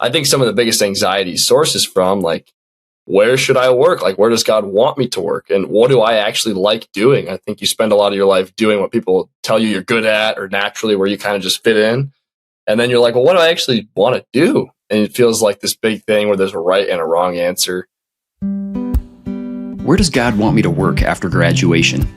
I think some of the biggest anxiety sources from like, where should I work? Like, where does God want me to work? And what do I actually like doing? I think you spend a lot of your life doing what people tell you you're good at or naturally where you kind of just fit in. And then you're like, well, what do I actually want to do? And it feels like this big thing where there's a right and a wrong answer. Where does God want me to work after graduation?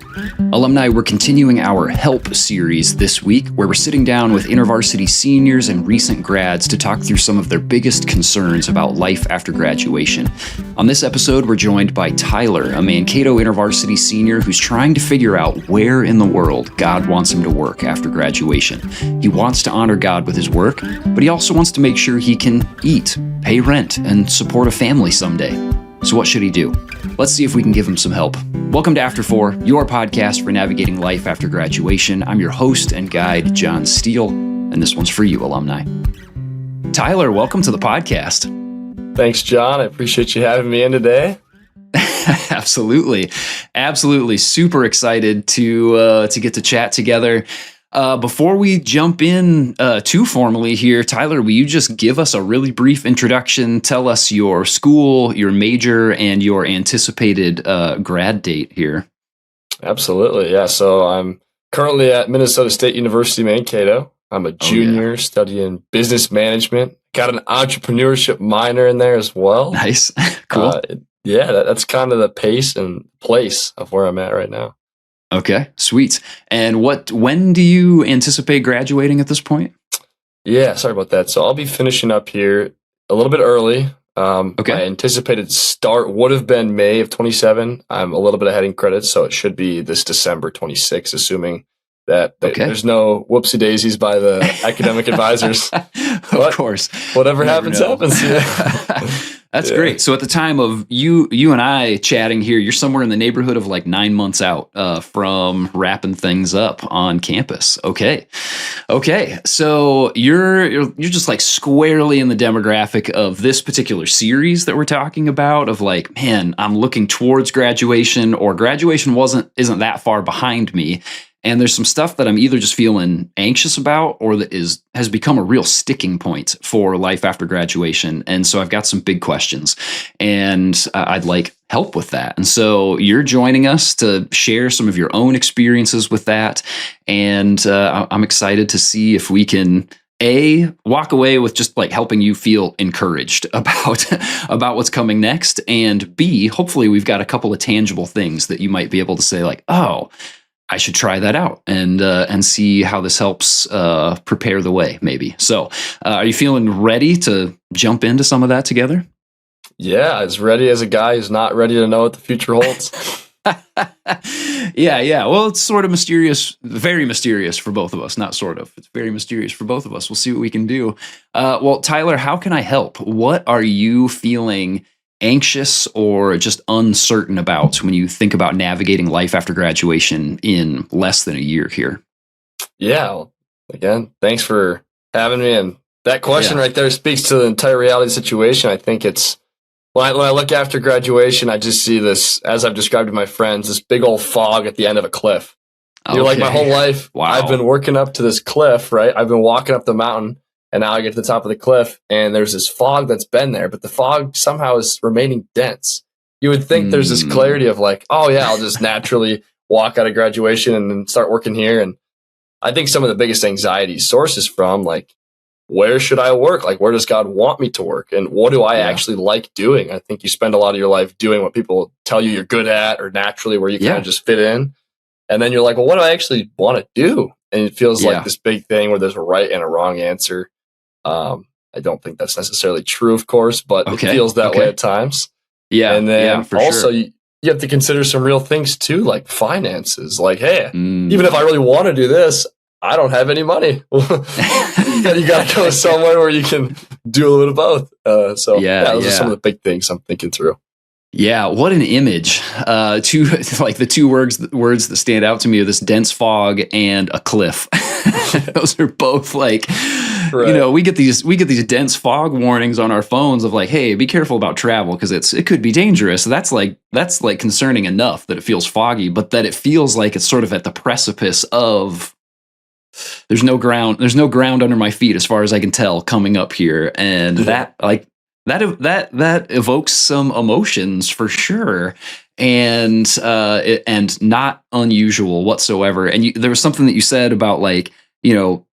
Alumni, we're continuing our Help series this week, where we're sitting down with InterVarsity seniors and recent grads to talk through some of their biggest concerns about life after graduation. On this episode, we're joined by Tyler, a Mankato InterVarsity senior who's trying to figure out where in the world God wants him to work after graduation. He wants to honor God with his work, but he also wants to make sure he can eat, pay rent, and support a family someday. So what should he do? Let's see if we can give him some help. Welcome to After 4, your podcast for navigating life after graduation. I'm your host and guide, John Steele, and this one's for you, alumni. Tyler, welcome to the podcast. Thanks, John. I appreciate you having me in today. Absolutely. Super excited to get to chat together. Before we jump in too formally here, Tyler, will you just give us a really brief introduction? Tell us your school, your major, and your anticipated grad date here. Absolutely. Yeah. So I'm currently at Minnesota State University, Mankato. I'm a junior studying business management. Got an entrepreneurship minor in there as well. Nice. Cool. That's kind of the pace and place of where I'm at right now. Okay, sweet. And when do you anticipate graduating at this point? Yeah, sorry about that. So I'll be finishing up here a little bit early. Okay. My anticipated start would have been May of 27. I'm a little bit ahead in credits, so it should be this December 26, assuming that there's no whoopsie daisies by the academic advisors. Of course. Whatever happens, happens. Yeah. That's great. So at the time of you and I chatting here, you're somewhere in the neighborhood of like 9 months out from wrapping things up on campus. Okay. So you're just like squarely in the demographic of this particular series that we're talking about of like, man, I'm looking towards graduation, or graduation isn't that far behind me. And there's some stuff that I'm either just feeling anxious about or that has become a real sticking point for life after graduation. And so I've got some big questions, and I'd like help with that. And so you're joining us to share some of your own experiences with that. And I'm excited to see if we can walk away with just like helping you feel encouraged about what's coming next. And B, hopefully we've got a couple of tangible things that you might be able to say like, oh, I should try that out and see how this helps prepare the way, maybe. So are you feeling ready to jump into some of that together? Yeah, as ready as a guy who's not ready to know what the future holds. Yeah. Well, it's sort of mysterious, very mysterious for both of us. Not sort of. It's very mysterious for both of us. We'll see what we can do. Well, Tyler, how can I help? What are you feeling anxious or just uncertain about when you think about navigating life after graduation in less than a year here? Yeah. Well, again, thanks for having me. And that question right there speaks to the entire reality situation. I think it's when I look after graduation, I just see this, as I've described to my friends, this big old fog at the end of a cliff. Okay. You're like, my whole life, I've been working up to this cliff, right? I've been walking up the mountain. And now I get to the top of the cliff, and there's this fog that's been there, but the fog somehow is remaining dense. You would think there's this clarity of like, oh yeah, I'll just naturally walk out of graduation and then start working here. And I think some of the biggest anxiety sources from like, where should I work? Like, where does God want me to work? And what do I actually like doing? I think you spend a lot of your life doing what people tell you you're good at or naturally where you kind of just fit in. And then you're like, well, what do I actually want to do? And it feels like this big thing where there's a right and a wrong answer. I don't think that's necessarily true, of course, but it feels that way at times. Yeah. And then also you have to consider some real things too, like finances. Like, hey, even if I really want to do this, I don't have any money. You got to go somewhere where you can do a little bit of both. Those are some of the big things I'm thinking through. Yeah, what an image. The two words that stand out to me are this dense fog and a cliff. Those are both like, we get these dense fog warnings on our phones of like, hey, be careful about travel because it could be dangerous. That's like concerning enough that it feels foggy, but that it feels like it's sort of at the precipice of there's no ground under my feet as far as I can tell coming up here. And that evokes some emotions for sure. And not unusual whatsoever. And there was something that you said about like,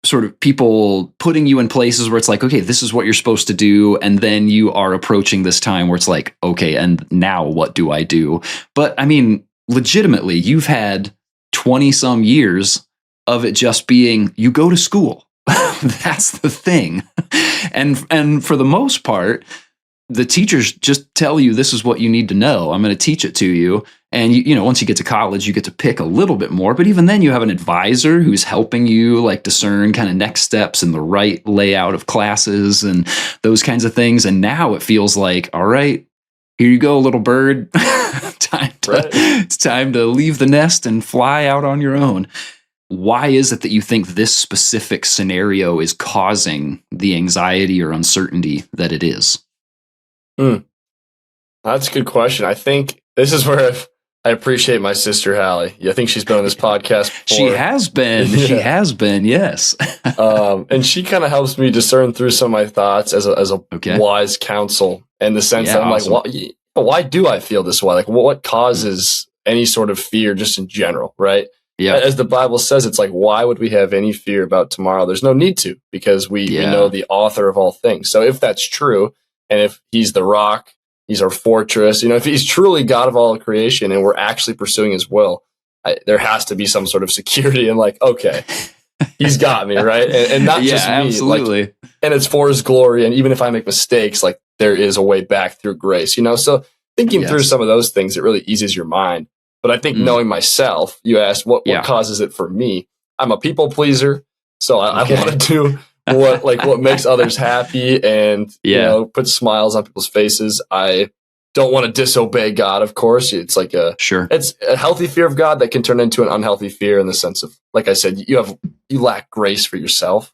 sort of people putting you in places where it's like, okay, this is what you're supposed to do. And then you are approaching this time where it's like, okay, and now what do I do? But I mean, legitimately, you've had 20 some years of it just being, you go to school. That's the thing. And for the most part, the teachers just tell you this is what you need to know. I'm going to teach it to you. And once you get to college, you get to pick a little bit more. But even then, you have an advisor who's helping you like discern kind of next steps and the right layout of classes and those kinds of things. And now it feels like, all right, here you go, little bird. It's time to leave the nest and fly out on your own. Why is it that you think this specific scenario is causing the anxiety or uncertainty that it is? That's a good question. I think this is where I appreciate my sister Hallie. I think she's been on this podcast before. She has been. Yeah. She has been. Yes. And she kind of helps me discern through some of my thoughts as a wise counsel, in the sense that I'm awesome. Like, why do I feel this way? Like, what causes any sort of fear, just in general, right? Yeah. As the Bible says, it's like, why would we have any fear about tomorrow? There's no need to, because we know the author of all things. So if that's true, and if he's the rock, he's our fortress, if he's truly God of all creation and we're actually pursuing his will, there has to be some sort of security and like, okay, he's got me, right? And not just me. Absolutely. Like, and it's for his glory. And even if I make mistakes, like there is a way back through grace, So thinking through some of those things, it really eases your mind. But I think knowing myself, you asked what causes it for me. I'm a people pleaser. So I want to do what makes others happy and put smiles on people's faces. I don't want to disobey God, of course. It's like it's a healthy fear of God that can turn into an unhealthy fear, in the sense of, like I said, you lack grace for yourself.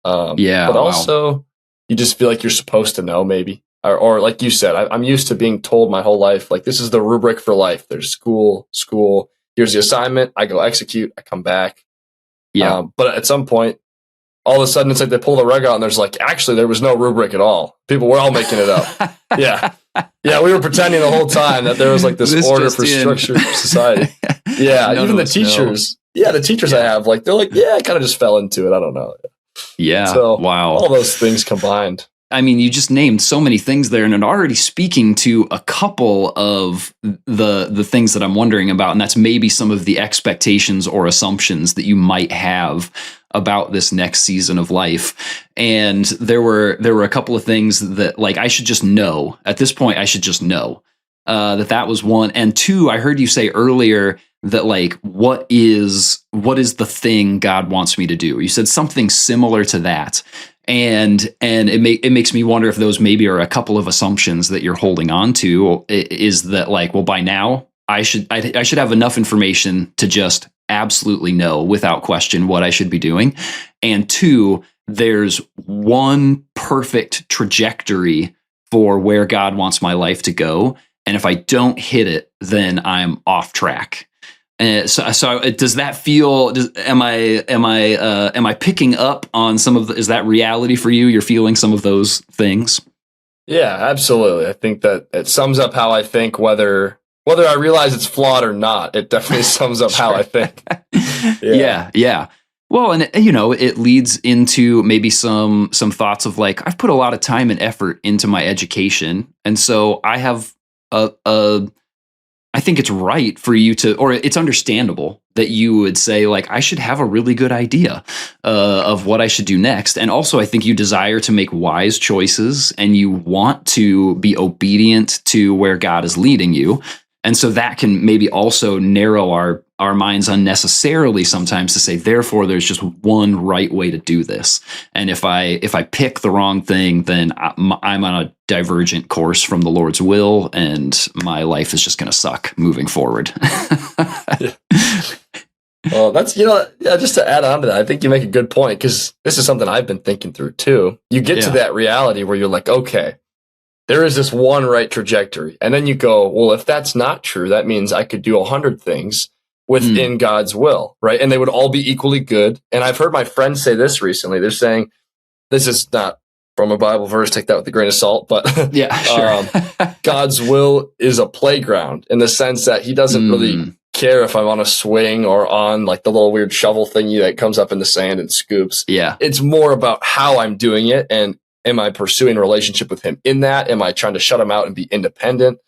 But also you just feel like you're supposed to know, maybe. Or like you said, I'm used to being told my whole life, like, this is the rubric for life. There's school, here's the assignment. I go execute, I come back. Yeah. But at some point, all of a sudden, it's like they pull the rug out and there's like, actually, there was no rubric at all. People were all making it up. Yeah. We were pretending the whole time that there was like this order for structured society. Yeah. Even the teachers. Know. Yeah. The teachers I have, like, they're like, I kind of just fell into it. I don't know. Yeah. So, wow. All those things combined. I mean, you just named so many things there, and it already speaking to a couple of the things that I'm wondering about, and that's maybe some of the expectations or assumptions that you might have about this next season of life. And there were a couple of things that, like, I should just know at this point. I should just know that was one, and two. I heard you say earlier that, like, what is the thing God wants me to do? You said something similar to that. And it makes me wonder if those maybe are a couple of assumptions that you're holding on to. Is that like, well, by now I should have enough information to just absolutely know without question what I should be doing. And two, there's one perfect trajectory for where God wants my life to go. And if I don't hit it, then I'm off track. So does that feel? Am I picking up on some of? Is that reality for you? You're feeling some of those things. Yeah, absolutely. I think that it sums up how I think. Whether I realize it's flawed or not, it definitely sums up how I think. Yeah. Well, and it leads into maybe some thoughts of like, I've put a lot of time and effort into my education, and so I have I think it's right for you to, or it's understandable that you would say, like, I should have a really good idea of what I should do next. And also, I think you desire to make wise choices and you want to be obedient to where God is leading you. And so that can maybe also narrow our minds unnecessarily sometimes to say, therefore, there's just one right way to do this. And if I pick the wrong thing, then I'm on a divergent course from the Lord's will, and my life is just going to suck moving forward. Well, that's, just to add on to that, I think you make a good point, because this is something I've been thinking through too. You get to that reality where you're like, okay, there is this one right trajectory. And then you go, well, if that's not true, that means I could do 100 things. within God's will, right? And they would all be equally good. And I've heard my friends say this recently. They're saying, this is not from a Bible verse, take that with a grain of salt, but yeah, sure. God's will is a playground in the sense that he doesn't really care if I'm on a swing or on like the little weird shovel thingy that comes up in the sand and scoops. Yeah. It's more about how I'm doing it, and am I pursuing a relationship with him in that? Am I trying to shut him out and be independent?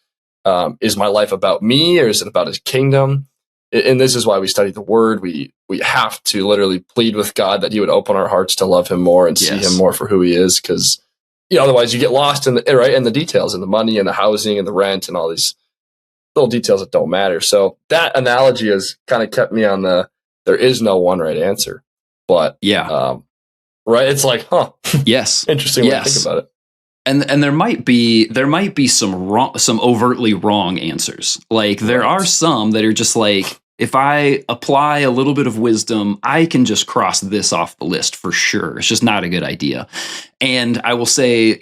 Is my life about me, or is it about his kingdom? And this is why we study the word. We have to literally plead with God that he would open our hearts to love him more and see him more for who he is. Because otherwise you get lost in the details and the money and the housing and the rent and all these little details that don't matter. So that analogy has kind of kept me on there is no one right answer. But right, it's like, yes, interesting way to think about it. And there might be some overtly wrong answers. Like there are some that are just like, if I apply a little bit of wisdom, I can just cross this off the list for sure. It's just not a good idea. And I will say,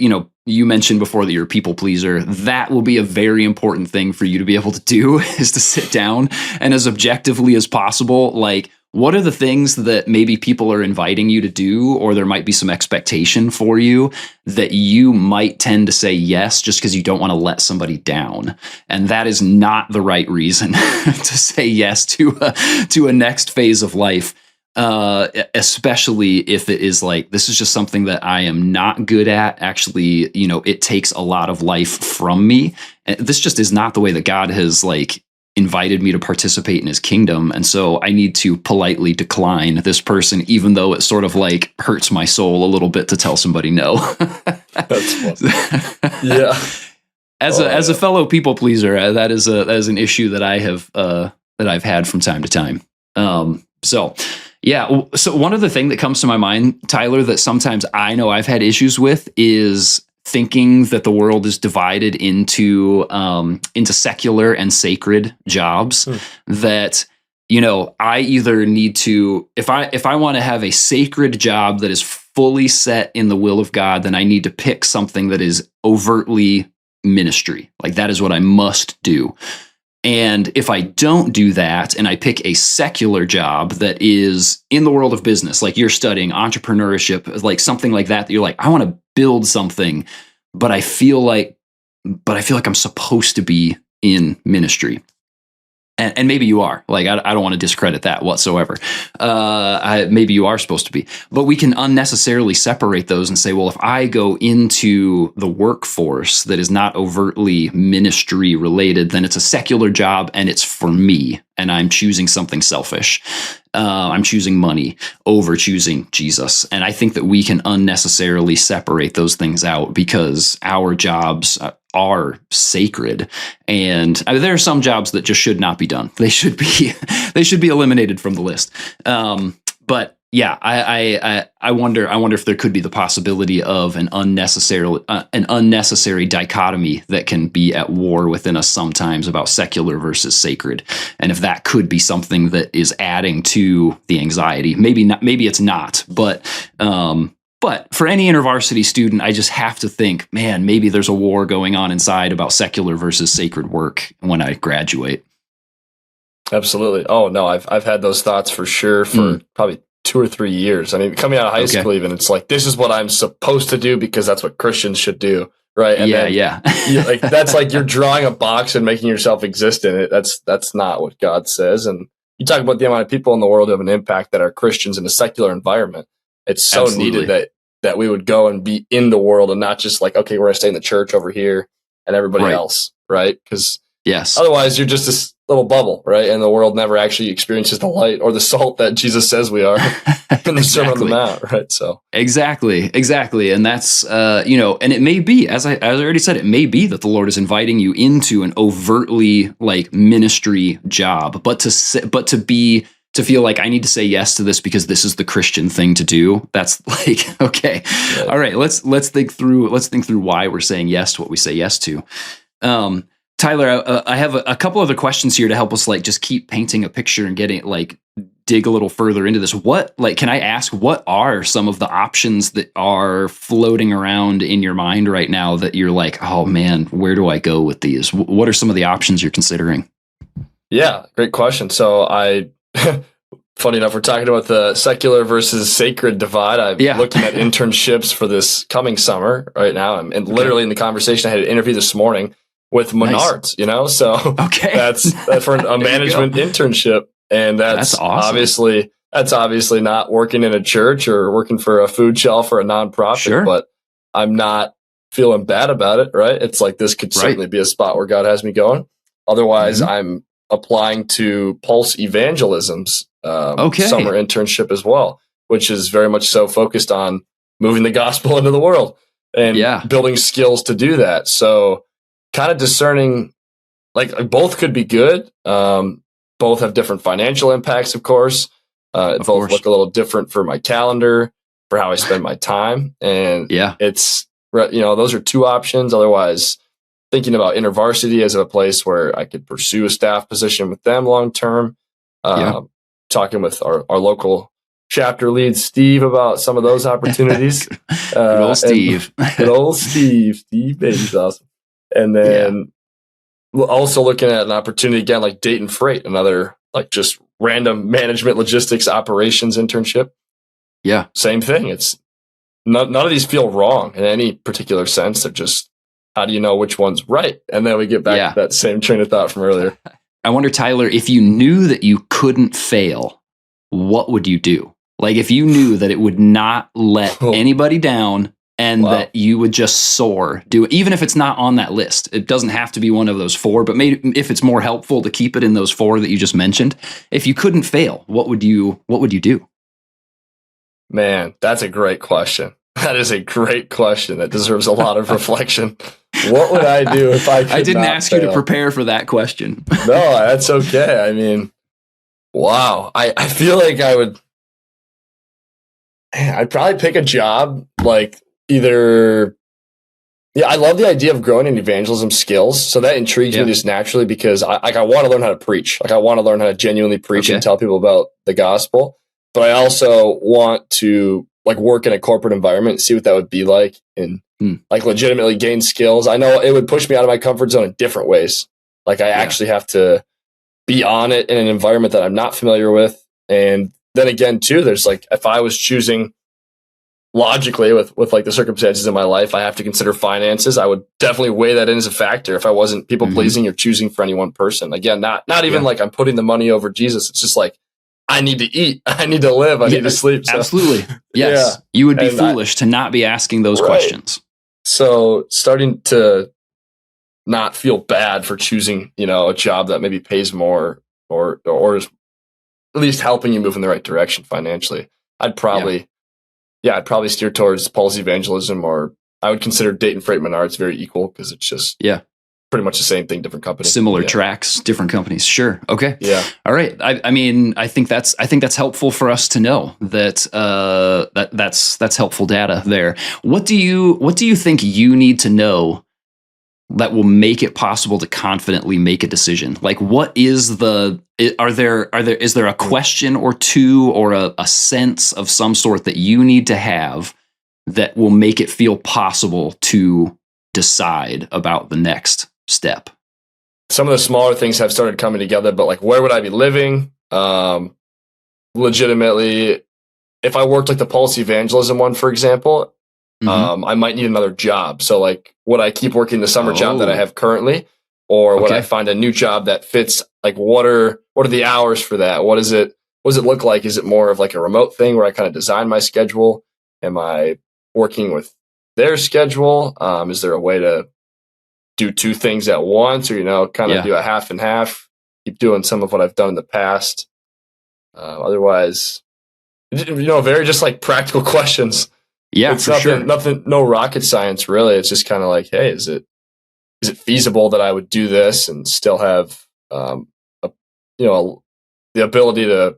you mentioned before that you're a people pleaser. That will be a very important thing for you to be able to do, is to sit down and as objectively as possible, like, what are the things that maybe people are inviting you to do, or there might be some expectation for you that you might tend to say yes just because you don't want to let somebody down? And that is not the right reason to say yes to a next phase of life, especially if it is like, this is just something that I am not good at. Actually, it takes a lot of life from me. And this just is not the way that God has invited me to participate in his kingdom. And so I need to politely decline this person, even though it sort of hurts my soul a little bit to tell somebody no. That's funny. Yeah. As a fellow people pleaser, that is an issue that I've had from time to time. So one other thing that comes to my mind, Tyler, that sometimes I know I've had issues with is thinking that the world is divided into secular and sacred jobs. That I either need to, if I want to have a sacred job that is fully set in the will of God, then I need to pick something that is overtly ministry. Like that is what I must do. And if I don't do that and I pick a secular job that is in the world of business, like you're studying entrepreneurship, like something like that you're like, I want to build something, but I feel like I'm supposed to be in ministry. And maybe you are. Like, I don't want to discredit that whatsoever. Maybe you are supposed to be. But we can unnecessarily separate those and say, well, if I go into the workforce that is not overtly ministry related, then it's a secular job and it's for me. And I'm choosing something selfish. I'm choosing money over choosing Jesus. And I think that we can unnecessarily separate those things out because our jobs are sacred. And there are some jobs that just should not be done. They should be eliminated from the list. But yeah, I wonder if there could be the possibility of an unnecessary dichotomy that can be at war within us sometimes about secular versus sacred, and if that could be something that is adding to the anxiety. Maybe not. Maybe it's not. But for any InterVarsity student, I just have to think, man, maybe there's a war going on inside about secular versus sacred work when I graduate. Absolutely. Oh no, I've had those thoughts for sure for probably 2 or 3 years. I mean, coming out of high school, even, it's like, this is what I'm supposed to do because that's what Christians should do, right? And that's like you're drawing a box and making yourself exist in it. That's not what God says. And you talk about the amount of people in the world who have an impact that are Christians in a secular environment. It's so needed that we would go and be in the world and not just like, okay, we're going to stay in the church over here and everybody else, right? Because otherwise you're just this little bubble, right? And the world never actually experiences the light or the salt that Jesus says we are in the Sermon on the Mount, right? So exactly. And that's and it may be, as I already said, it may be that the Lord is inviting you into an overtly ministry job, but to feel like I need to say yes to this because this is the Christian thing to do. That's like, okay, all right, let's think through why we're saying yes to what we say yes to. Tyler, I have a couple other questions here to help us just keep painting a picture and getting dig a little further into this. Can I ask, what are some of the options that are floating around in your mind right now that you're like, oh man, where do I go with these? What are some of the options you're considering? Yeah, great question. So funny enough, we're talking about the secular versus sacred divide. I'm looking at internships for this coming summer right now. And literally in the conversation, I had an interview this morning with Menards, so that's for a management internship. And that's awesome. Obviously not working in a church or working for a food shelf or a nonprofit, but I'm not feeling bad about it, right? It's like, this could certainly be a spot where God has me going. Otherwise, I'm applying to Pulse Evangelism's summer internship as well, which is very much so focused on moving the gospel into the world and building skills to do that. So kind of discerning, like, both could be good. Both have different financial impacts, of course. Both look a little different for my calendar, for how I spend my time. And it's, those are two options. Otherwise, thinking about InterVarsity as a place where I could pursue a staff position with them long term. Talking with our local chapter lead, Steve, about some of those opportunities. Good old Steve. Good old Steve. Steve Baby's awesome. And then also looking at an opportunity again, like Dayton Freight, another like just random management logistics operations internship. Yeah. Same thing. It's none of these feel wrong in any particular sense. They're just, how do you know which one's right? And then we get back to that same train of thought from earlier. I wonder, Tyler, if you knew that you couldn't fail, what would you do? Like, if you knew that it would not let anybody down and that you would just soar, even if it's not on that list. It doesn't have to be one of those 4, but maybe if it's more helpful to keep it in those 4 that you just mentioned, if you couldn't fail, what would you do? Man, that's a great question. That is a great question that deserves a lot of reflection. What would I do if I could I didn't not ask fail? you to prepare for that question. No, that's okay. I mean, wow. I feel like I'd probably pick a job like either. Yeah, I love the idea of growing in evangelism skills. So that intrigues me just naturally because I want to learn how to preach. Like, I want to learn how to genuinely preach and tell people about the gospel. But I also want to like work in a corporate environment and see what that would be like and like legitimately gain skills. I know it would push me out of my comfort zone in different ways. Like, I actually have to be on it in an environment that I'm not familiar with. And then again, too, there's like, if I was choosing logically with like the circumstances in my life, I have to consider finances. I would definitely weigh that in as a factor if I wasn't people pleasing or choosing for any one person. Again, not even like I'm putting the money over Jesus. It's just like, I need to eat. I need to live. I need to sleep. So. Absolutely. Yes. You would be foolish to not be asking those questions. So starting to not feel bad for choosing, a job that maybe pays more or is at least helping you move in the right direction financially. I'd probably steer towards Pulse Evangelism, or I would consider Dayton Freight Menards very equal because it's just pretty much the same thing, different company. Similar tracks, different companies. Sure. Okay. Yeah. All right. I mean, I think that's helpful for us to know that that's helpful data there. What do you think you need to know that will make it possible to confidently make a decision? Like, what is is there a question or two or a sense of some sort that you need to have that will make it feel possible to decide about the next step? Some of the smaller things have started coming together, but like, where would I be living? Legitimately, if I worked like the Pulse Evangelism one, for example, I might need another job. So like, would I keep working the summer job that I have currently, or would I find a new job that fits? Like, what are the hours for that? What does it look like? Is it more of like a remote thing where I kind of design my schedule? Am I working with their schedule? Is there a way to do 2 things at once, or, kind of do a half and half, keep doing some of what I've done in the past? Otherwise, very just like practical questions. Yeah, it's nothing, no rocket science really. It's just kind of like, hey, is it feasible that I would do this and still have, the ability to,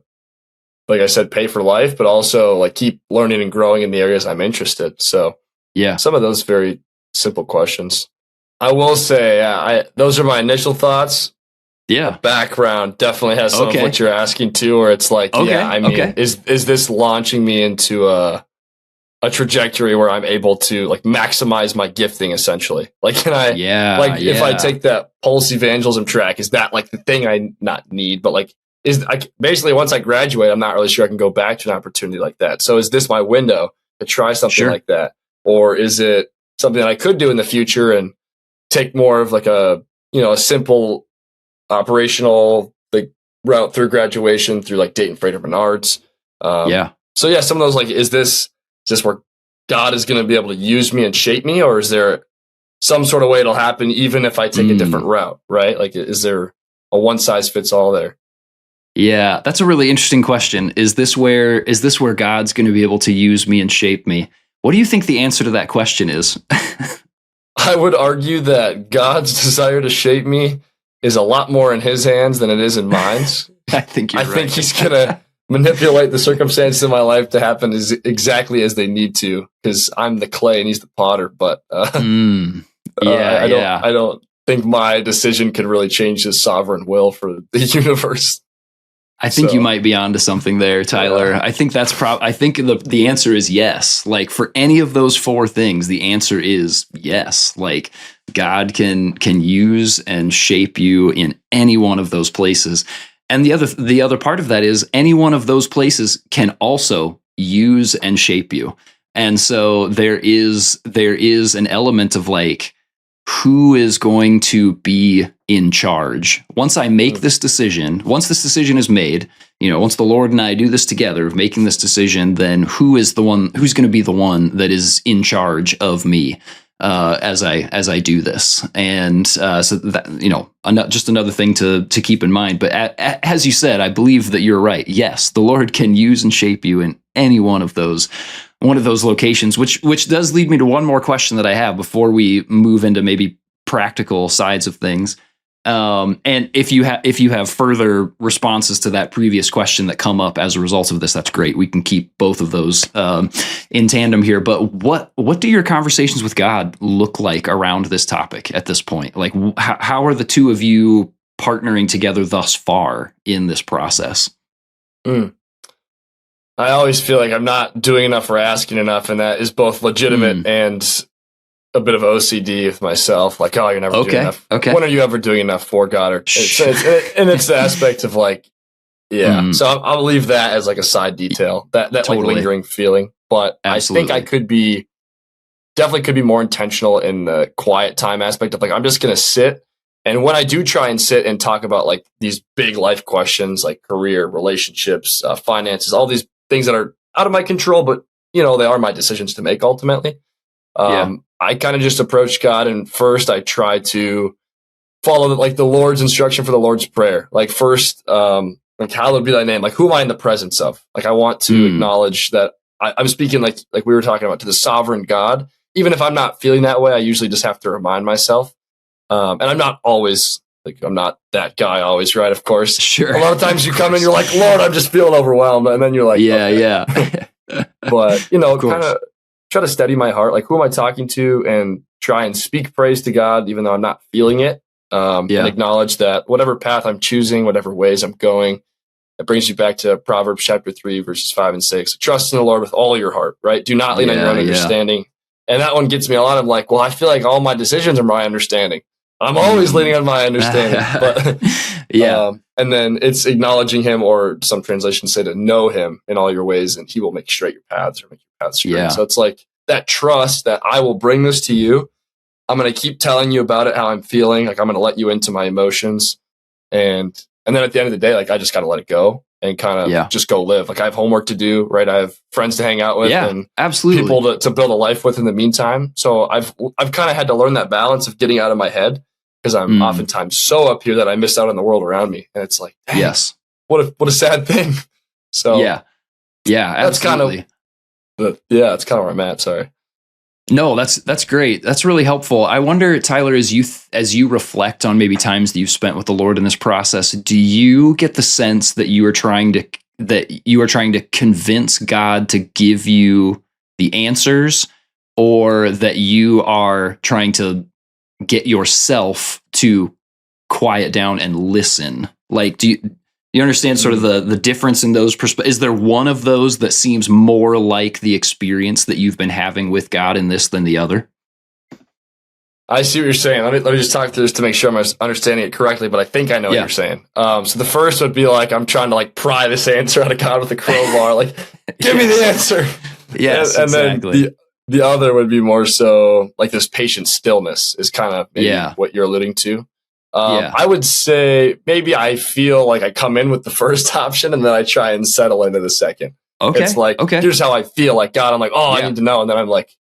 like I said, pay for life, but also like keep learning and growing in the areas I'm interested. So some of those very simple questions. I will say, those are my initial thoughts. Yeah. The background definitely has some of what you're asking too, where it's like, is this launching me into a a trajectory where I'm able to like maximize my gifting essentially. Like, can I, if I take that Pulse evangelism track, is that like the thing I not need, but like, basically once I graduate, I'm not really sure I can go back to an opportunity like that. So is this my window to try something like that? Or is it something that I could do in the future and take more of like a simple operational like route through graduation through like Dayton Freight or Menards? So yeah, some of those, like, is this where God is going to be able to use me and shape me, or is there some sort of way it'll happen even if I take a different route, right? Like, is there a one size fits all there? Yeah, that's a really interesting question. Is this where God's going to be able to use me and shape me? What do you think the answer to that question is? I would argue that God's desire to shape me is a lot more in his hands than it is in mine. I think he's going to manipulate the circumstances of my life to happen exactly as they need to, because I'm the clay and he's the potter. But I don't think my decision can really change his sovereign will for the universe. I think you might be onto something there, Tyler. Yeah. I think that's I think the answer is yes. Like, for any of those four things, the answer is yes. Like, God can use and shape you in any one of those places. And the other part of that is any one of those places can also use and shape you. And so there is an element of like, who is going to be in charge? Once I make this decision, once this decision is made, once the Lord and I do this together of making this decision, then who's going to be the one that is in charge of me as I do this? And so that, just another thing to keep in mind. But as you said, I believe that you're right. Yes, the Lord can use and shape you in any one of those locations, which does lead me to one more question that I have before we move into maybe practical sides of things. And if you have further responses to that previous question that come up as a result of this, that's great. We can keep both of those in tandem here. But what do your conversations with God look like around this topic at this point? Like, how are the two of you partnering together thus far in this process? I always feel like I'm not doing enough or asking enough, and that is both legitimate and a bit of OCD with myself. Like, oh, you're never doing enough. Okay. When are you ever doing enough for God? And it's the aspect of like, So I'll leave that as like a side detail, that totally. Like lingering feeling. But absolutely. I think I definitely could be more intentional in the quiet time aspect of like, I'm just going to sit. And when I do try and sit and talk about like these big life questions, like career, relationships, finances, all these things that are out of my control, but they are my decisions to make ultimately. I kind of just approach God, and first I try to follow the Lord's instruction for the Lord's Prayer. Like, first, like, hallowed be thy name. Like, who am I in the presence of? Like, I want to acknowledge that I'm speaking like we were talking about, to the sovereign God. Even if I'm not feeling that way, I usually just have to remind myself. And I'm not always like, I'm not that guy always, right? Of course. Sure. A lot of times you come in, you're like, Lord, I'm just feeling overwhelmed. And then you're like, okay. But, kind of try to steady my heart. Like, who am I talking to? And try and speak praise to God, even though I'm not feeling it. And acknowledge that whatever path I'm choosing, whatever ways I'm going, it brings you back to Proverbs chapter 3, verses 5 and 6. Trust in the Lord with all your heart, right? Do not lean on your own understanding. And that one gets me a lot. I'm like, well, I feel like all my decisions are my understanding. I'm always leaning on my understanding. But and then it's acknowledging him, or some translations say to know him in all your ways, and he will make straight your paths, or make your paths straight. So it's like that trust that I will bring this to you. I'm going to keep telling you about it, how I'm feeling. Like, I'm going to let you into my emotions. And then at the end of the day, like, I just got to let it go and kind of just go live. Like, I have homework to do, right? I have friends to hang out with and absolutely people to build a life with in the meantime. So I've kind of had to learn that balance of getting out of my head, because I'm oftentimes so up here that I miss out on the world around me. And it's like, dang, what a sad thing. So that's absolutely. That's kind of where I'm at. Sorry. No, that's great. That's really helpful. I wonder, Tyler, as you reflect on maybe times that you've spent with the Lord in this process, do you get the sense that you are trying to convince God to give you the answers, or that you are trying to get yourself to quiet down and listen? Like, do You understand sort of the difference in those perspectives? Is there one of those that seems more like the experience that you've been having with God in this than the other? I see what you're saying. Let me just talk through this to make sure I'm understanding it correctly, but I think I know what you're saying. So the first would be like, I'm trying to like pry this answer out of God with a crowbar, like, give me the answer. Yes, and exactly. Then the other would be more so like this patient stillness is kind of maybe what you're alluding to. I would say maybe I feel like I come in with the first option and then I try and settle into the second. Okay. It's like, here's how I feel like God. I'm like, I need to know. And then I'm like,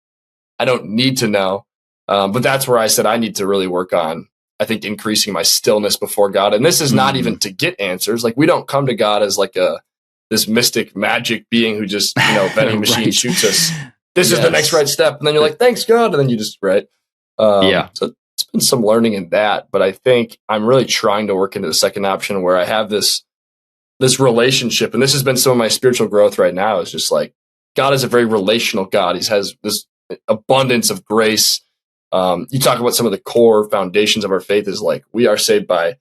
I don't need to know. But that's where I said I need to really work on, I think, increasing my stillness before God. And this is not even to get answers. Like, we don't come to God as like this mystic magic being who just, vending machine shoots us. This is the next right step. And then you're like, thanks, God. And then you just, So it's been some learning in that. But I think I'm really trying to work into the second option where I have this relationship. And this has been some of my spiritual growth right now, is just like, God is a very relational God. He has this abundance of grace. You talk about some of the core foundations of our faith is like, we are saved by,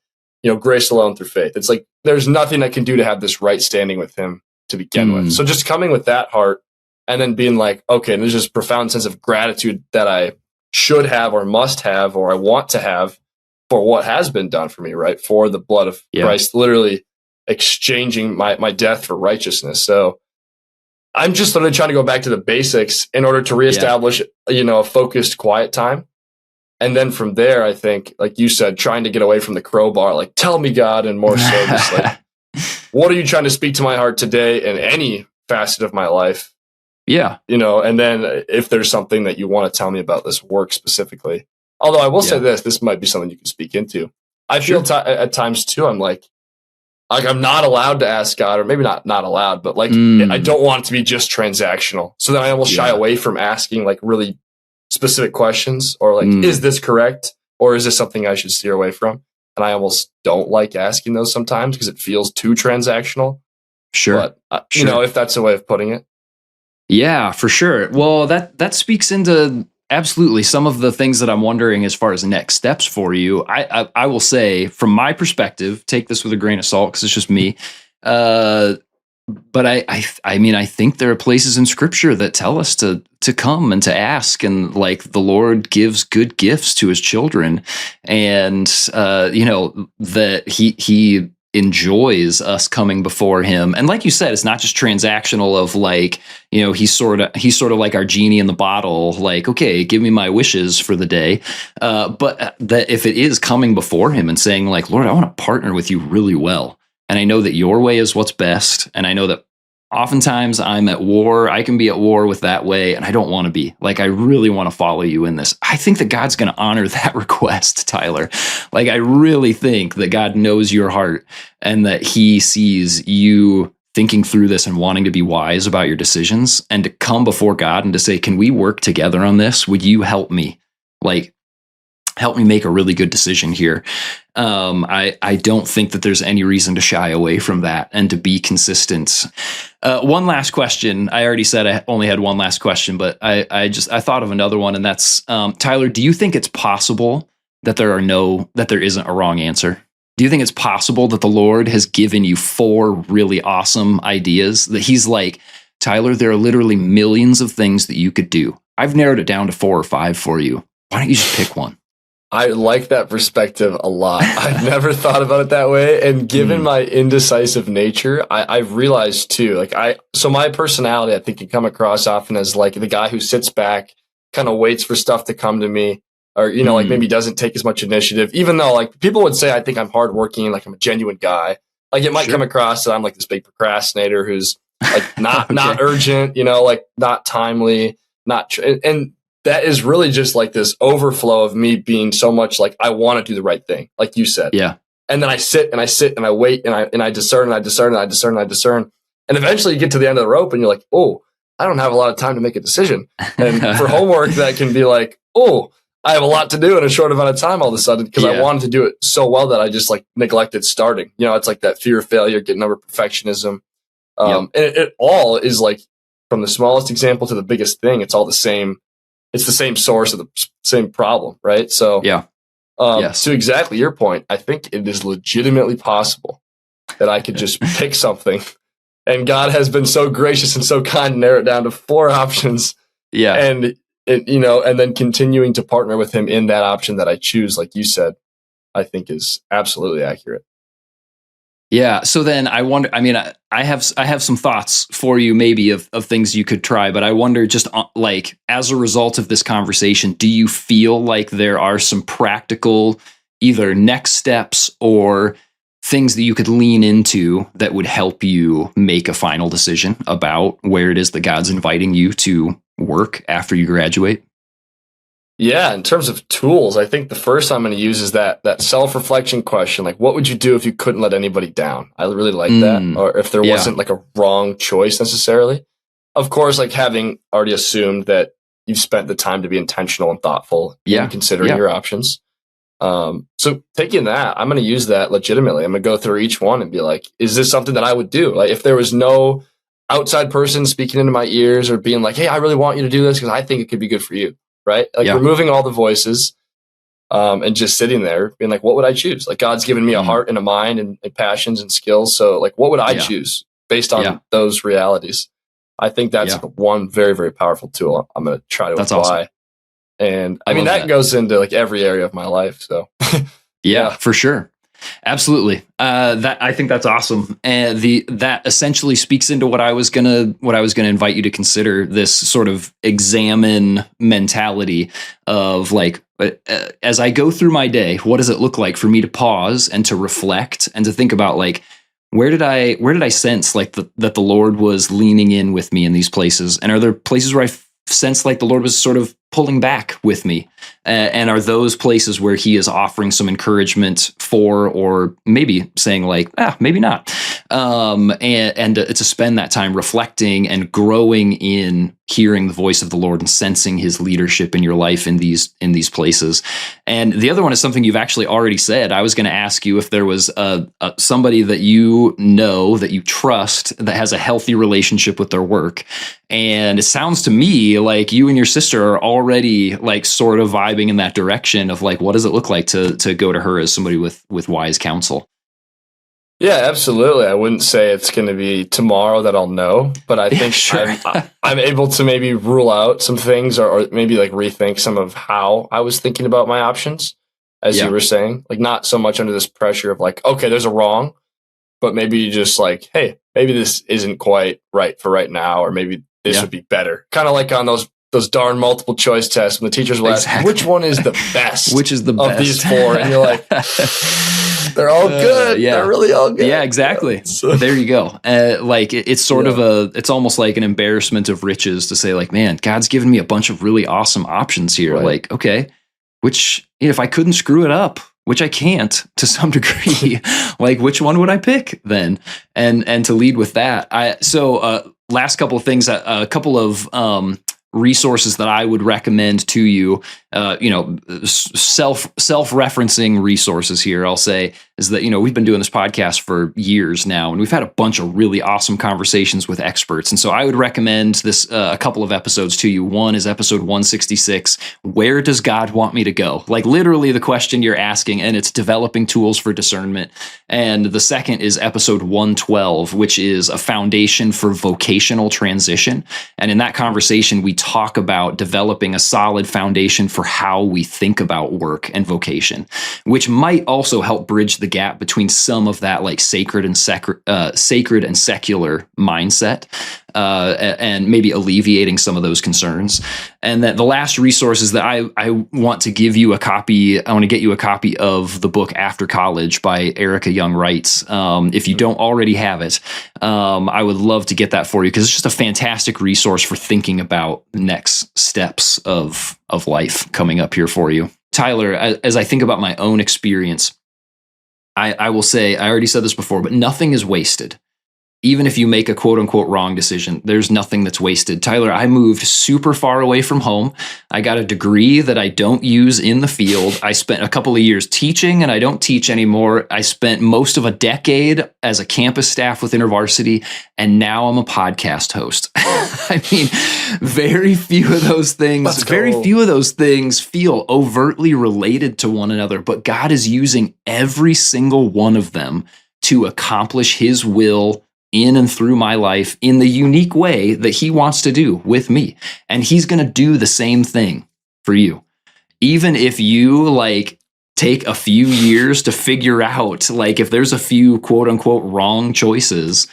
grace alone through faith. It's like, there's nothing I can do to have this right standing with him to begin with. So just coming with that heart and then being like, okay, and there's this profound sense of gratitude that I should have or must have, or I want to have for what has been done for me, right? For the blood of Christ, literally exchanging my death for righteousness. So I'm just literally trying to go back to the basics in order to reestablish, a focused, quiet time. And then from there, I think, like you said, trying to get away from the crowbar, like, tell me, God, and more so just like, what are you trying to speak to my heart today in any facet of my life? Yeah. And then if there's something that you want to tell me about this work specifically, although I will say this might be something you can speak into. I feel at times too, I'm like I'm not allowed to ask God, or maybe not allowed, but like, I don't want it to be just transactional. So then I almost shy away from asking like really specific questions, or like, is this correct? Or is this something I should steer away from? And I almost don't like asking those sometimes because it feels too transactional. Sure. But, if that's a way of putting it. Yeah, for sure. Well, that speaks into absolutely some of the things that I'm wondering as far as next steps for you. I will say, from my perspective, take this with a grain of salt because it's just me. But I mean, I think there are places in Scripture that tell us to come and to ask, and like the Lord gives good gifts to His children, and that He enjoys us coming before Him. And like you said, it's not just transactional of like, he's sort of like our genie in the bottle, like, okay, give me my wishes for the day. But that if it is coming before Him and saying like, Lord, I want to partner with you really well. And I know that your way is what's best. And I know that oftentimes I'm at war. I can be at war with that way, and I don't want to be. Like, I really want to follow you in this. I think that God's going to honor that request, Tyler. Like, I really think that God knows your heart and that He sees you thinking through this and wanting to be wise about your decisions, and to come before God and to say, can we work together on this? Would you help me? Like, help me make a really good decision here. I don't think that there's any reason to shy away from that and to be consistent. One last question. I already said I only had one last question, but I thought of another one, and that's, Tyler, do you think it's possible that there isn't a wrong answer? Do you think it's possible that the Lord has given you 4 really awesome ideas that He's like, Tyler, there are literally millions of things that you could do. I've narrowed it down to 4 or 5 for you. Why don't you just pick one? I like that perspective a lot. I've never thought about it that way. And given my indecisive nature, I've realized too, so my personality, I think, can come across often as like the guy who sits back, kind of waits for stuff to come to me, or, like maybe doesn't take as much initiative, even though like people would say, I think I'm hardworking, like I'm a genuine guy. Like it might come across that I'm like this big procrastinator who's like not urgent, like not timely, and that is really just like this overflow of me being so much like, I want to do the right thing, like you said. Yeah. And then I sit and I wait and I discern and I discern and I discern and I discern. And eventually you get to the end of the rope and you're like, oh, I don't have a lot of time to make a decision. And for homework, that can be like, oh, I have a lot to do in a short amount of time all of a sudden, because I wanted to do it so well that I just like neglected starting. It's like that fear of failure, getting over perfectionism. And it all is like, from the smallest example to the biggest thing, it's all the same. It's the same source of the same problem, right? So, to exactly your point, I think it is legitimately possible that I could just pick something. And God has been so gracious and so kind to narrow it down to 4 options. Yeah. And and then continuing to partner with him in that option that I choose, like you said, I think is absolutely accurate. Yeah. So then I wonder, I mean, I have some thoughts for you maybe of things you could try, but I wonder just like as a result of this conversation, do you feel like there are some practical either next steps or things that you could lean into that would help you make a final decision about where it is that God's inviting you to work after you graduate? Yeah, in terms of tools, I think the first I'm going to use is that self-reflection question. Like, what would you do if you couldn't let anybody down? I really like that. Or if there wasn't like a wrong choice necessarily. Of course, like having already assumed that you've spent the time to be intentional and thoughtful in considering your options. So taking that, I'm going to use that legitimately. I'm going to go through each one and be like, is this something that I would do? Like if there was no outside person speaking into my ears or being like, hey, I really want you to do this because I think it could be good for you. Right? Like removing all the voices and just sitting there being like, what would I choose? Like God's given me a heart and a mind and passions and skills. So like, what would I choose based on those realities? I think that's one very, very powerful tool I'm going to try to apply. Awesome. And I mean, that goes into like every area of my life. So yeah, for sure. Absolutely. That I think that's awesome. And that essentially speaks into what I was gonna invite you to consider, this sort of examine mentality of like, as I go through my day, what does it look like for me to pause and to reflect and to think about like, where did I sense like that the Lord was leaning in with me in these places? And are there places where I sense like the Lord was sort of pulling back with me? And are those places where he is offering some encouragement for, or maybe saying like, maybe not. And to spend that time reflecting and growing in hearing the voice of the Lord and sensing his leadership in your life in these places. And the other one is something you've actually already said. I was going to ask you if there was somebody that you know, that you trust, that has a healthy relationship with their work. And it sounds to me like you and your sister are already like sort of vibing in that direction of like, what does it look like to go to her as somebody with wise counsel? Yeah, absolutely. I wouldn't say it's going to be tomorrow that I'll know, but I think I'm able to maybe rule out some things or maybe like rethink some of how I was thinking about my options, as you were saying, like not so much under this pressure of like, okay, there's a wrong, but maybe you just like, hey, maybe this isn't quite right for right now, or maybe this would be better. Kind of like on those darn multiple choice tests when the teachers will ask, which one is the best? Which is the best of these 4? And you're like, they're all good. They're really all good. Yeah, exactly. So. There you go. Like it's sort of it's almost like an embarrassment of riches to say like, man, God's given me a bunch of really awesome options here. Right. Like, okay, which if I couldn't screw it up, which I can't to some degree, like which one would I pick then? And to lead with that, last couple of things, a couple of resources that I would recommend to you, self-referencing resources here, I'll say, is that, we've been doing this podcast for years now, and we've had a bunch of really awesome conversations with experts. And so I would recommend this, a couple of episodes to you. One is episode 166, Where Does God Want Me to Go? Like literally the question you're asking, and it's developing tools for discernment. And the second is episode 112, which is a foundation for vocational transition. And in that conversation, we talk about developing a solid foundation for how we think about work and vocation, which might also help bridge the gap between some of that like sacred and secular mindset, and maybe alleviating some of those concerns. And that the last resource is that I want to give you a copy. I want to get you a copy of the book After College by Erica Young Wrights. If you don't already have it, I would love to get that for you, because it's just a fantastic resource for thinking about next steps of life coming up here for you. Tyler, as I think about my own experience, I will say, I already said this before, but nothing is wasted. Even if you make a quote unquote wrong decision, there's nothing that's wasted. Tyler, I moved super far away from home. I got a degree that I don't use in the field. I spent a couple of years teaching, and I don't teach anymore. I spent most of a decade as a campus staff with InterVarsity, and now I'm a podcast host. I mean, very few of those things feel overtly related to one another, but God is using every single one of them to accomplish his will in and through my life in the unique way that he wants to do with me. And he's going to do the same thing for you. Even if you like take a few years to figure out, like if there's a few quote unquote wrong choices,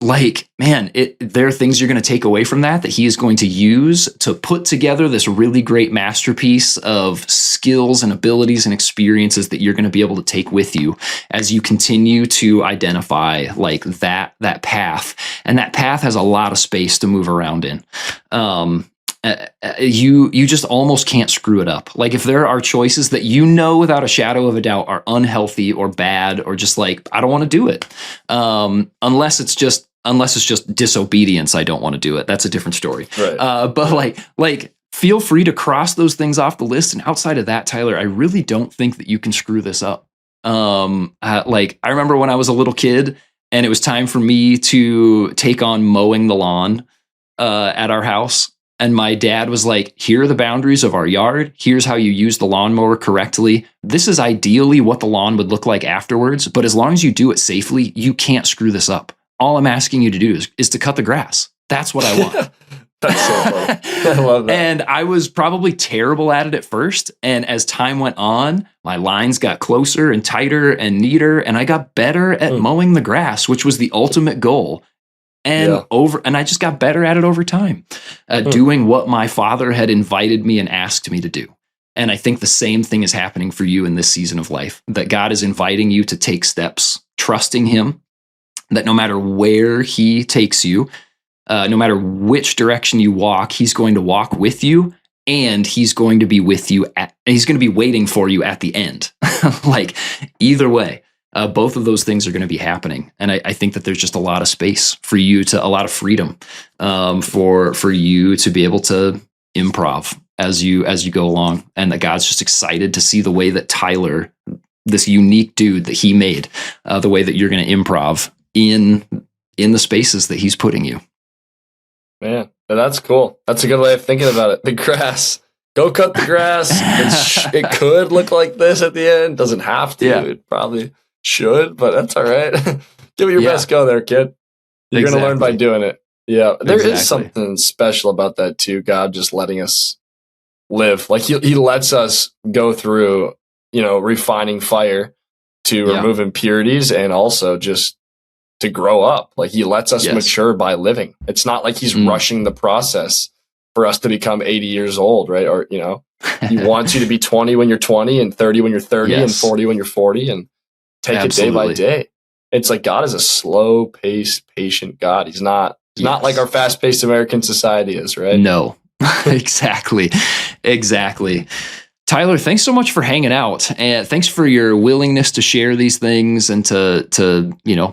like, man, there are things you're going to take away from that he is going to use to put together this really great masterpiece of skills and abilities and experiences that you're going to be able to take with you as you continue to identify like that path. And that path has a lot of space to move around in. You just almost can't screw it up. Like if there are choices that you know without a shadow of a doubt are unhealthy or bad or just like, I don't want to do it. Unless it's just disobedience, I don't want to do it. That's a different story. Right. But like feel free to cross those things off the list. And outside of that, Tyler, I really don't think that you can screw this up. Like I remember when I was a little kid and it was time for me to take on mowing the lawn at our house. And my dad was like, here are the boundaries of our yard. Here's how you use the lawnmower correctly. This is ideally what the lawn would look like afterwards. But as long as you do it safely, you can't screw this up. All I'm asking you to do is to cut the grass. That's what I want. That's so funny. I love that. And I was probably terrible at it at first. And as time went on, my lines got closer and tighter and neater. And I got better at mowing the grass, which was the ultimate goal. And I just got better at it over time, doing what my father had invited me and asked me to do. And I think the same thing is happening for you in this season of life, that God is inviting you to take steps, trusting him, that no matter where he takes you, no matter which direction you walk, he's going to walk with you, and he's going to be with you he's going to be waiting for you at the end. Like either way. Both of those things are going to be happening. And I think that there's just a lot of space for you a lot of freedom for you to be able to improv as you go along. And that God's just excited to see the way that Tyler, this unique dude that he made, the way that you're going to improv in the spaces that he's putting you. Man, that's cool. That's a good way of thinking about it. The grass. Go cut the grass. It could look like this at the end. Doesn't have to. Yeah. It probably should, but that's all right. Give it your best go there, kid. You're going to learn by doing it. Yeah. There is something special about that too. God just letting us live. Like he lets us go through, refining fire to remove impurities and also just to grow up. Like he lets us mature by living. It's not like he's rushing the process for us to become 80 years old, right? Or, he wants you to be 20 when you're 20 and 30 when you're 30 and 40 when you're 40 and take it day by day. It's like God is a slow-paced, patient God. He's not like our fast-paced American society is, right? No, exactly. Tyler, thanks so much for hanging out, and thanks for your willingness to share these things and to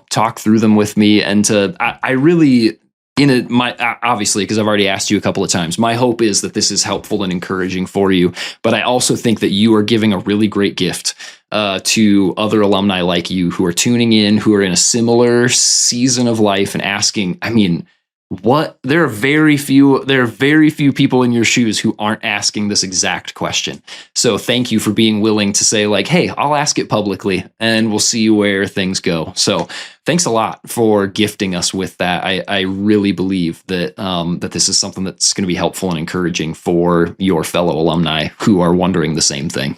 talk through them with me. And I really, obviously, because I've already asked you a couple of times, my hope is that this is helpful and encouraging for you. But I also think that you are giving a really great gift to other alumni like you who are tuning in, who are in a similar season of life and asking, there are very few people in your shoes who aren't asking this exact question. So thank you for being willing to say like, hey, I'll ask it publicly and we'll see where things go. So thanks a lot for gifting us with that. I really believe that this is something that's going to be helpful and encouraging for your fellow alumni who are wondering the same thing.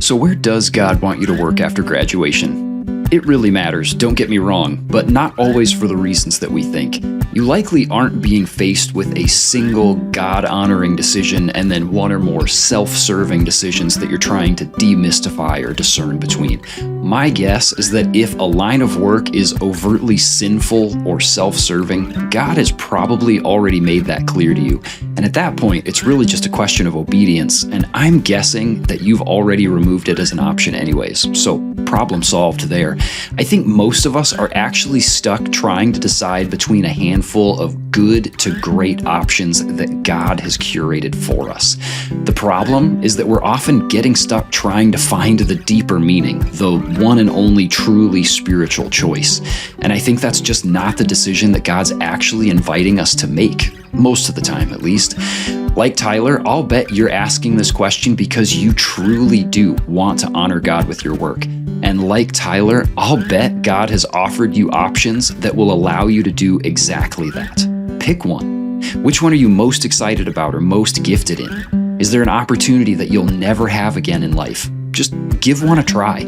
So where does God want you to work after graduation? It really matters, don't get me wrong, but not always for the reasons that we think. You likely aren't being faced with a single God-honoring decision and then one or more self-serving decisions that you're trying to demystify or discern between. My guess is that if a line of work is overtly sinful or self-serving, God has probably already made that clear to you. And at that point, it's really just a question of obedience, and I'm guessing that you've already removed it as an option anyways. So problem solved there. I think most of us are actually stuck trying to decide between a handful of good to great options that God has curated for us. The problem is that we're often getting stuck trying to find the deeper meaning, the one and only truly spiritual choice. And I think that's just not the decision that God's actually inviting us to make. most of the time at least. Like Tyler, I'll bet you're asking this question because you truly do want to honor God with your work. And like Tyler, I'll bet God has offered you options that will allow you to do exactly that. Pick one. Which one are you most excited about or most gifted in? Is there an opportunity that you'll never have again in life? Just give one a try.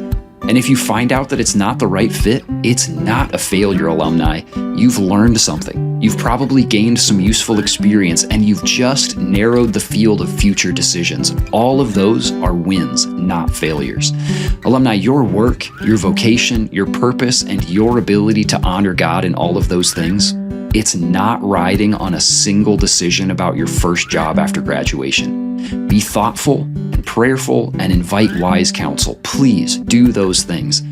And if you find out that it's not the right fit, it's not a failure, alumni. You've learned something. You've probably gained some useful experience, and you've just narrowed the field of future decisions. All of those are wins, not failures. Alumni, your work, your vocation, your purpose, and your ability to honor God in all of those things, it's not riding on a single decision about your first job after graduation. Be thoughtful and prayerful and invite wise counsel. Please do those things.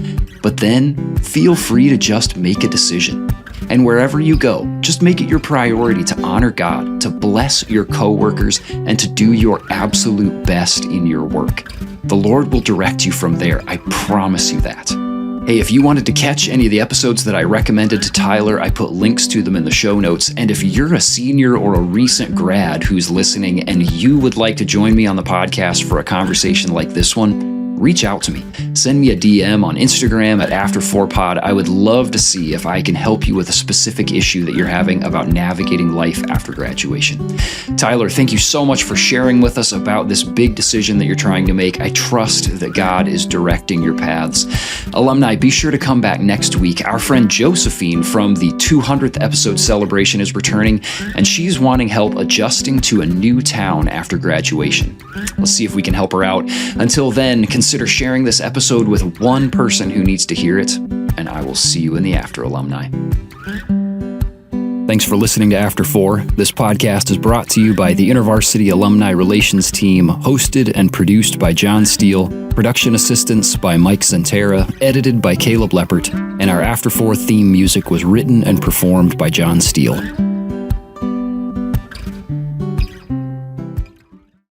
But then feel free to just make a decision. And wherever you go, just make it your priority to honor God, to bless your coworkers, and to do your absolute best in your work. The Lord will direct you from there. I promise you that. Hey, if you wanted to catch any of the episodes that I recommended to Tyler, I put links to them in the show notes. And if you're a senior or a recent grad who's listening and you would like to join me on the podcast for a conversation like this one, reach out to me. Send me a DM on Instagram at After4Pod. I would love to see if I can help you with a specific issue that you're having about navigating life after graduation. Tyler, thank you so much for sharing with us about this big decision that you're trying to make. I trust that God is directing your paths. Alumni, be sure to come back next week. Our friend Josephine from the 200th episode celebration is returning, and she's wanting help adjusting to a new town after graduation. Let's see if we can help her out. Until then, consider sharing this episode with one person who needs to hear it, and I will see you in the after, alumni. Thanks for listening to After 4. This podcast is brought to you by the InterVarsity Alumni Relations Team, hosted and produced by John Steele, production assistance by Mike Centera, edited by Caleb Leppert, and our After 4 theme music was written and performed by John Steele.